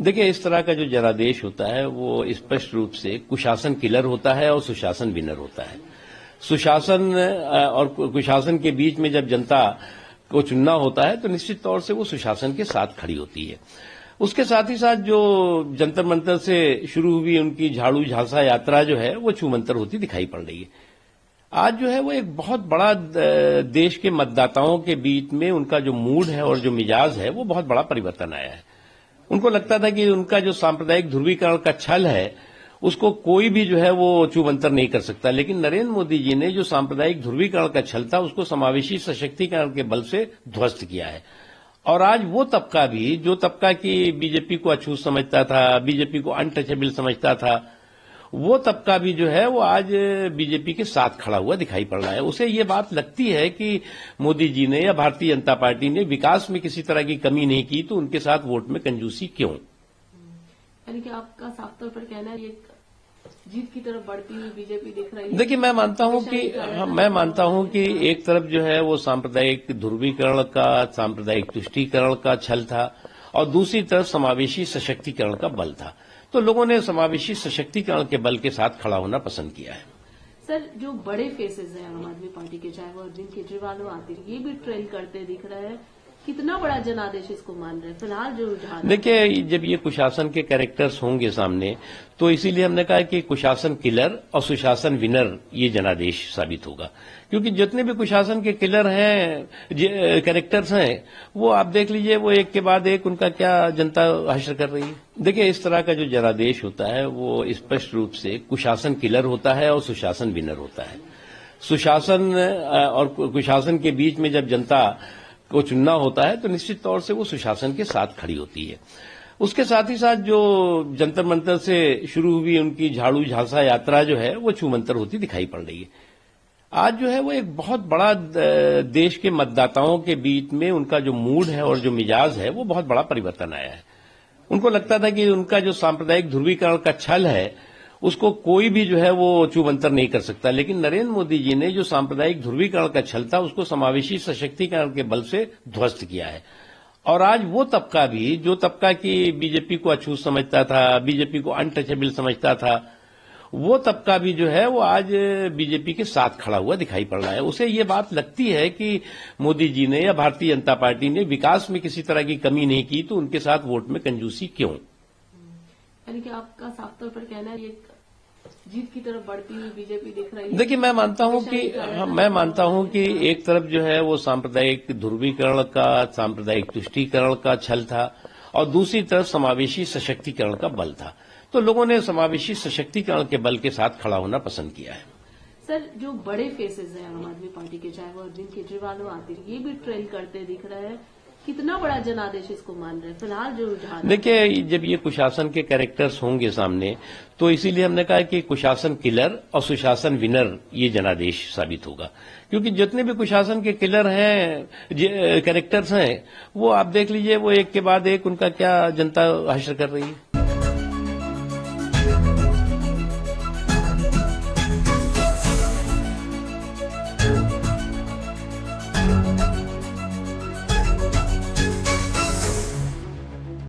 देखिए, इस तरह का जो जनादेश होता है वो स्पष्ट रूप से कुशासन किलर होता है और सुशासन विनर होता है। सुशासन और कुशासन के बीच में जब जनता को चुनना होता है तो निश्चित तौर से वो सुशासन के साथ खड़ी होती है। उसके साथ ही साथ जो जंतर मंतर से शुरू हुई उनकी झाड़ू झांसा यात्रा जो है वो छूमंतर होती दिखाई पड़ रही है। आज जो है वो एक बहुत बड़ा देश के मतदाताओं के बीच में उनका जो मूड है और जो मिजाज है वो बहुत बड़ा परिवर्तन आया है। उनको लगता था कि उनका जो सांप्रदायिक ध्रुवीकरण का छल है उसको कोई भी जो है वो छूमंतर नहीं कर सकता, लेकिन नरेंद्र मोदी जी ने जो सांप्रदायिक ध्रुवीकरण का छल था उसको समावेशी सशक्तिकरण के बल से ध्वस्त किया है। और आज वो तबका भी जो तबका की बीजेपी को अछूत समझता था, बीजेपी को अनटचेबल समझता था, वो तबका भी जो है वो आज बीजेपी के साथ खड़ा हुआ दिखाई पड़ रहा है। उसे ये बात लगती है कि मोदी जी ने या भारतीय जनता पार्टी ने विकास में किसी तरह की कमी नहीं की तो उनके साथ वोट में कंजूसी क्यों। यानी कि आपका साफ तौर पर कहना है ये जीत की तरफ बढ़ती हुई बीजेपी दिख रही है। देखिए, मैं मानता हूं कि एक तरफ जो है वो सांप्रदायिक ध्रुवीकरण का, सांप्रदायिक तुष्टीकरण का छल था और दूसरी तरफ समावेशी सशक्तिकरण का बल था। तो लोगों ने समावेशी सशक्तिकरण के बल के साथ खड़ा होना पसंद किया है। सर, जो बड़े फेसेस हैं आम आदमी पार्टी के, चाहे वो अरविंद केजरीवाल हो, आते ये भी ट्रेल करते दिख रहे हैं। कितना बड़ा जनादेश इसको मान रहे हैं फिलहाल जो रुझान? देखिए, जब ये कुशासन के कैरेक्टर्स होंगे सामने तो इसीलिए हमने कहा कि कुशासन किलर और सुशासन विनर ये जनादेश साबित होगा, क्योंकि जितने भी कुशासन के किलर हैं, कैरेक्टर्स हैं, वो आप देख लीजिए वो एक के बाद एक उनका क्या जनता हश्र कर रही है। देखिए, इस तरह का जो जनादेश होता है वो स्पष्ट रूप से कुशासन किलर होता है और सुशासन विनर होता है। सुशासन और कुशासन के बीच में जब जनता को चुनना होता है तो निश्चित तौर से वो सुशासन के साथ खड़ी होती है। उसके साथ ही साथ जो जंतर मंतर से शुरू हुई उनकी झाड़ू झांसा यात्रा जो है वो छूमंतर होती दिखाई पड़ रही है। आज जो है वो एक बहुत बड़ा देश के मतदाताओं के बीच में उनका जो मूड है और जो मिजाज है वो बहुत बड़ा परिवर्तन आया है। उनको लगता था कि उनका जो सांप्रदायिक ध्रुवीकरण का छल है उसको कोई भी जो है वो छूमंतर नहीं कर सकता, लेकिन नरेंद्र मोदी जी ने जो सांप्रदायिक ध्रुवीकरण का छल था उसको समावेशी सशक्तिकरण के बल से ध्वस्त किया है। और आज वो तबका भी जो तबका की बीजेपी को अछूत समझता था, बीजेपी को अनटचेबल समझता था, वो तबका भी जो है वो आज बीजेपी के साथ खड़ा हुआ दिखाई पड़ रहा है। उसे ये बात लगती है कि मोदी जी ने या भारतीय जनता पार्टी ने विकास में किसी तरह की कमी नहीं की तो उनके साथ वोट में कंजूसी क्यों। यानी कि आपका साफ तौर पर कहना है ये जीत की तरफ बढ़ती हुई बीजेपी दिख रही है। देखिए, मैं मानता हूं कि एक तरफ जो है वो सांप्रदायिक ध्रुवीकरण का, सांप्रदायिक तुष्टीकरण का छल था और दूसरी तरफ समावेशी सशक्तिकरण का बल था। तो लोगों ने समावेशी सशक्तिकरण के बल के साथ खड़ा होना पसंद किया है। सर, जो बड़े फेसेस हैं आम आदमी पार्टी के, चाहे वो अरविंद केजरीवाल हो, आते ये भी ट्रेल करते दिख रहे हैं। कितना बड़ा जनादेश इसको मान रहे हैं फिलहाल जो रुझान? देखिए, जब ये कुशासन के कैरेक्टर्स होंगे सामने तो इसीलिए हमने कहा कि कुशासन किलर और सुशासन विनर ये जनादेश साबित होगा, क्योंकि जितने भी कुशासन के किलर हैं, कैरेक्टर्स हैं, वो आप देख लीजिए वो एक के बाद एक उनका क्या जनता हश्र कर रही है।